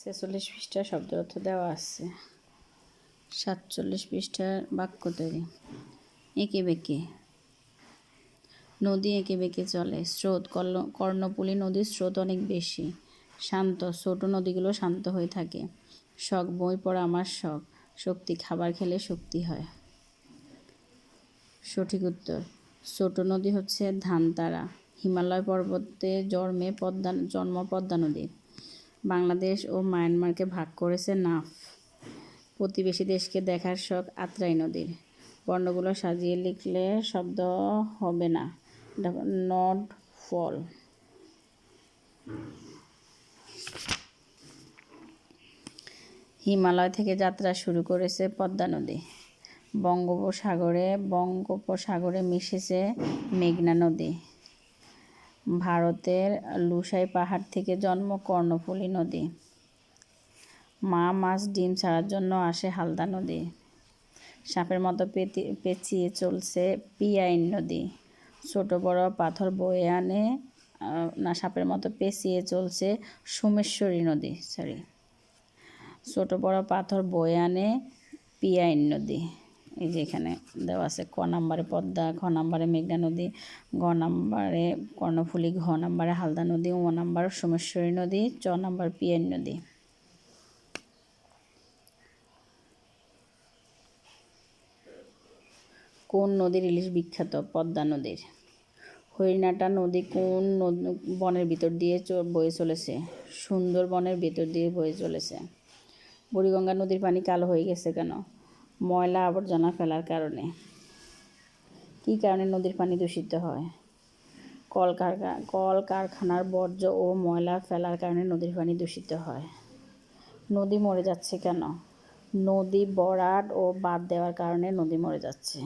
46 পৃষ্ঠা শব্দ অর্থ দেওয়া আছে। 47 পৃষ্ঠার বাক্য তৈরি। এঁকে বেঁকে। নদী এঁকে বেঁকে চলে। স্রোত, কর্ণফুলী নদীর স্রোত অনেক বেশি। শান্ত, ছোট নদীগুলো শান্ত হয়ে থাকে। শখ, বই পড়া আমার শখ। শক্তি, খাবার খেলে শক্তি হয়। সঠিক উত্তর, ছোট নদী হচ্ছে ধানতারা। হিমালয় পর্বতে জন্ম পদ্মা নদী। বাংলাদেশ ও মায়ানমারকে ভাগ করেছে নাফ। প্রতিবেশী দেশকে দেখার শখ আত্রাই নদীর। বর্ণগুলো সাজিয়ে লিখলে শব্দ হবে না। নট ফল। হিমালয় থেকে যাত্রা শুরু করেছে পদ্মা নদী। বঙ্গোপসাগরে মিশেছে মেঘনা নদী। ভারতের লুসাই পাহাড় থেকে জন্ম কর্ণফুলী নদী। মা মাছ ডিম ছাড়ার জন্য আসে হালদা নদী। সাপের মতো পেঁচিয়ে চলছে পিয়াইন নদী। ছোট বড় পাথর বয়ে আনে সাপের মতো পেঁচিয়ে চলছে সোমেশ্বরী নদী। ছোট বড় পাথর বয়ে আনে পিয়াইন নদী। এই যে এখানে দেওয়া আছে ক নাম্বারে পদ্মা, খ নাম্বারে মেঘনা নদী, গ নাম্বারে কর্ণফুলী, ঘ নাম্বারে হালদা নদী, ও নাম্বার সোমেশ্বরী নদী, চ নাম্বার পিয়াইন নদী। কোন নদীর ইলিশ বিখ্যাত? পদ্মা নদীর। হরিণাটা নদী কোন বনের ভিতর দিয়ে বয়ে চলেছে? সুন্দরবনের ভিতর দিয়ে বয়ে চলেছে। বুড়িগঙ্গা নদীর পানি কালো হয়ে গেছে কেন? ময়লা আবর্জনা ফেলার কারণে। কী কারণে নদীর পানি দূষিত হয়? কলকারখানার বর্জ্য ও ময়লা ফেলার কারণে নদীর পানি দূষিত হয়। নদী মরে যাচ্ছে কেন? নদী ভরাট ও বাঁধ দেওয়ার কারণে নদী মরে যাচ্ছে।